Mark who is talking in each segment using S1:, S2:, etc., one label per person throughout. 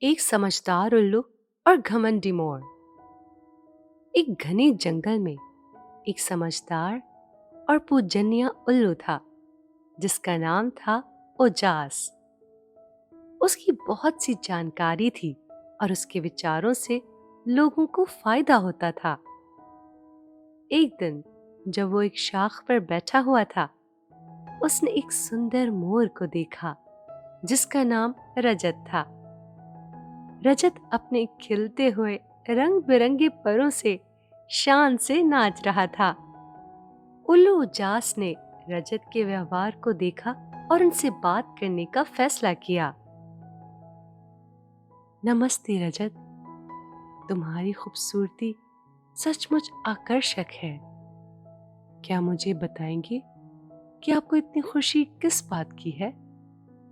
S1: एक समझदार उल्लू और घमंडी मोर। एक घने जंगल में एक समझदार और पूजनीय उल्लू था जिसका नाम था उजास। उसकी बहुत सी जानकारी थी और उसके विचारों से लोगों को फायदा होता था। एक दिन जब वो एक शाख पर बैठा हुआ था, उसने एक सुंदर मोर को देखा जिसका नाम रजत था। रजत अपने खिलते हुए रंग बिरंगे परों से शान से नाच रहा था। उल्लू उजास ने रजत के व्यवहार को देखा और उनसे बात करने का फैसला किया। नमस्ते रजत, तुम्हारी खूबसूरती सचमुच आकर्षक है। क्या मुझे बताएंगे कि आपको इतनी खुशी किस बात की है?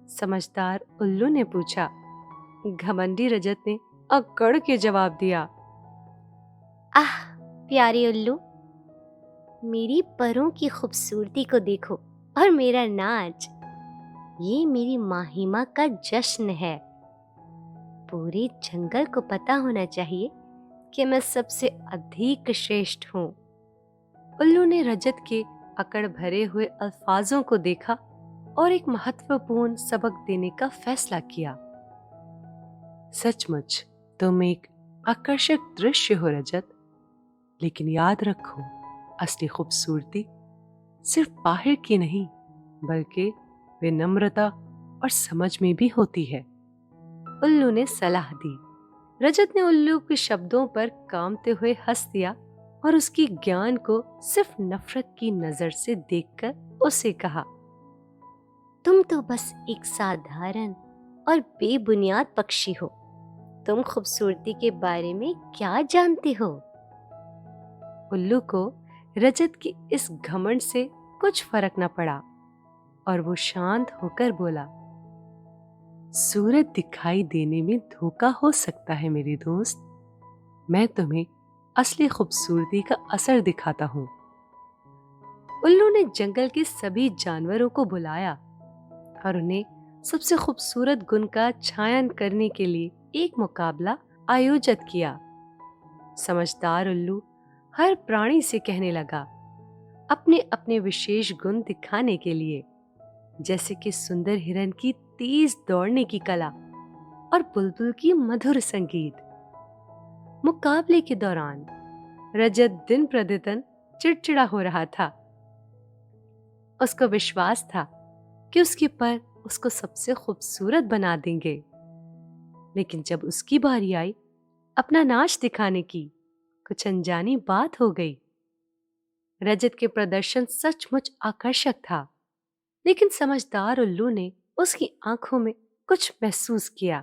S1: समझदार उल्लू ने पूछा। घमंडी रजत ने अकड़ के जवाब दिया।
S2: आह, प्यारे उल्लू, मेरी परों की खूबसूरती को देखो और मेरा नाच। ये मेरी माहिमा का जश्न है। पूरे जंगल को पता होना चाहिए कि मैं सबसे अधिक श्रेष्ठ हूँ।
S1: उल्लू ने रजत के अकड़ भरे हुए अल्फाजों को देखा और एक महत्वपूर्ण सबक देने का फैसला किया। सचमुच तुम एक आकर्षक दृश्य हो रजत, लेकिन याद रखो, असली खूबसूरती सिर्फ बाहर की नहीं बल्कि विनम्रता और समझ में भी होती है। उल्लू ने सलाह दी। रजत ने उल्लू के शब्दों पर कामते हुए हंस दिया और उसकी ज्ञान को सिर्फ नफरत की नजर से देखकर उसे कहा,
S2: तुम तो बस एक साधारण और बेबुनियाद पक्षी हो। तुम खूबसूरती के बारे में क्या जानते हो?
S1: उल्लू को रजत की इस घमंड से कुछ फर्क न पड़ा और वो शांत होकर बोला, सूरज दिखाई देने में धोखा हो सकता है मेरे दोस्त। मैं तुम्हें असली खूबसूरती का असर दिखाता हूँ। उल्लू ने जंगल के सभी जानवरों को बुलाया और उन्हें सबसे खूबसूरत गुण का चयन करने के लिए एक मुकाबला आयोजित किया। समझदार उल्लू हर प्राणी से कहने लगा, अपने अपने विशेष गुण दिखाने के लिए, जैसे कि सुंदर हिरन की तेज दौड़ने की कला और बुलबुल की मधुर संगीत। मुकाबले के दौरान रजत दिन प्रतिदिन चिड़चिड़ा हो रहा था। उसको विश्वास था कि उसके पर उसको सबसे खूबसूरत बना देंगे, लेकिन जब उसकी बारी आई अपना नाच दिखाने की, कुछ अनजानी बात हो गई। रजत के प्रदर्शन सचमुच आकर्षक था, लेकिन समझदार उल्लू ने उसकी आंखों में कुछ महसूस किया।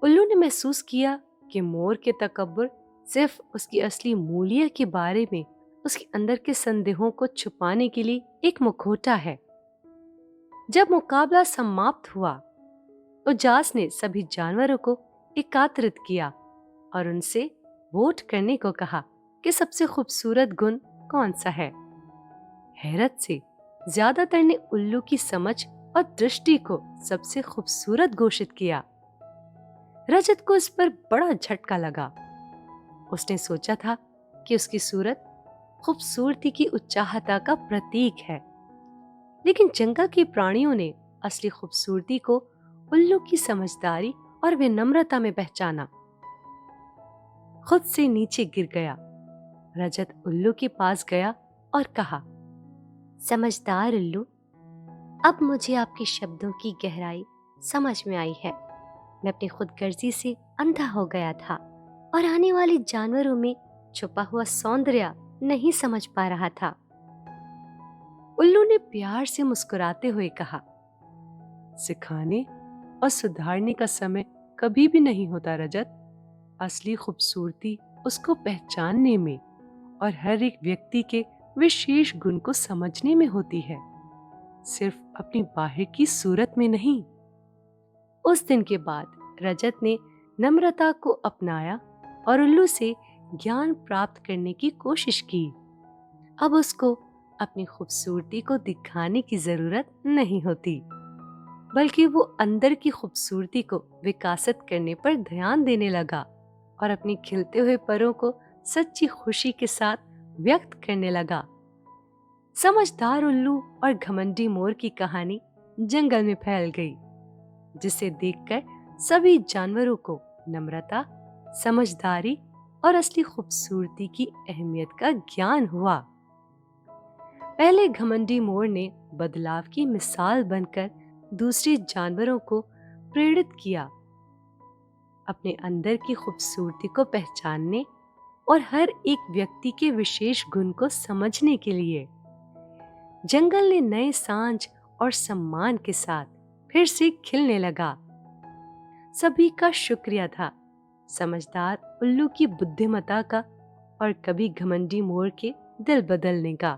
S1: उल्लू ने महसूस किया कि मोर के तकब्बुर सिर्फ उसकी असली मूल्य के बारे में उसके अंदर के संदेहों को छुपाने के लिए एक मुखौटा है। जब मुकाबला समाप्त हुआ, उजास ने सभी जानवरों को एकत्रित किया और उनसे वोट करने को कहा कि सबसे खूबसूरत गुण कौन सा है। हैरत से ज्यादातर ने उल्लू की समझ और दृष्टि को सबसे खूबसूरत घोषित किया। रजत को इस पर बड़ा झटका लगा। उसने सोचा था कि उसकी सूरत खूबसूरती की उच्चाहता का प्रतीक है, लेकिन जंगल के प्राणियों ने असली खूबसूरती को उल्लू की समझदारी और विनम्रता में पहचाना। खुद से नीचे गिर गया, रजत उल्लू के पास गया और कहा,
S2: समझदार उल्लू, अब मुझे आपके शब्दों की गहराई समझ में आई है। मैं अपनी खुदगर्जी से अंधा हो गया था और आने वाले जानवरों में छुपा हुआ सौंदर्य नहीं समझ पा रहा था।
S1: उल्लू ने प्यार से मुस्कुराते हुए कहा, सिखाने और सुधारने का समय कभी भी नहीं होता रजत। असली खूबसूरती उसको पहचानने में और हर एक व्यक्ति के विशेष गुण को समझने में होती है, सिर्फ अपनी बाहर की सूरत में नहीं। उस दिन के बाद रजत ने नम्रता को अपनाया और उल्लू से ज्ञान प्राप्त करने की कोशिश की। अब उसको अपनी खूबसूरती को दिखाने की जरूरत नहीं होती। बल्कि वो अंदर की खूबसूरती को विकसित करने पर ध्यान देने लगा और अपनी खिलते हुए परों को सच्ची खुशी के साथ व्यक्त करने लगा। समझदार उल्लू और घमंडी मोर की कहानी जंगल में फैल गई, जिसे देखकर सभी जानवरों को नम्रता, समझदारी और असली खूबसूरती की अहमियत का ज्ञान हुआ। पहले घमंडी मोर ने बदलाव की मिसाल बनकर दूसरे जानवरों को प्रेरित किया, अपने अंदर की खूबसूरती को पहचानने और हर एक व्यक्ति के विशेष गुण को समझने के लिए। जंगल ने नए सांझ और सम्मान के साथ फिर से खिलने लगा। सभी का शुक्रिया था, समझदार उल्लू की बुद्धिमत्ता का और कभी घमंडी मोर के दिल बदलने का।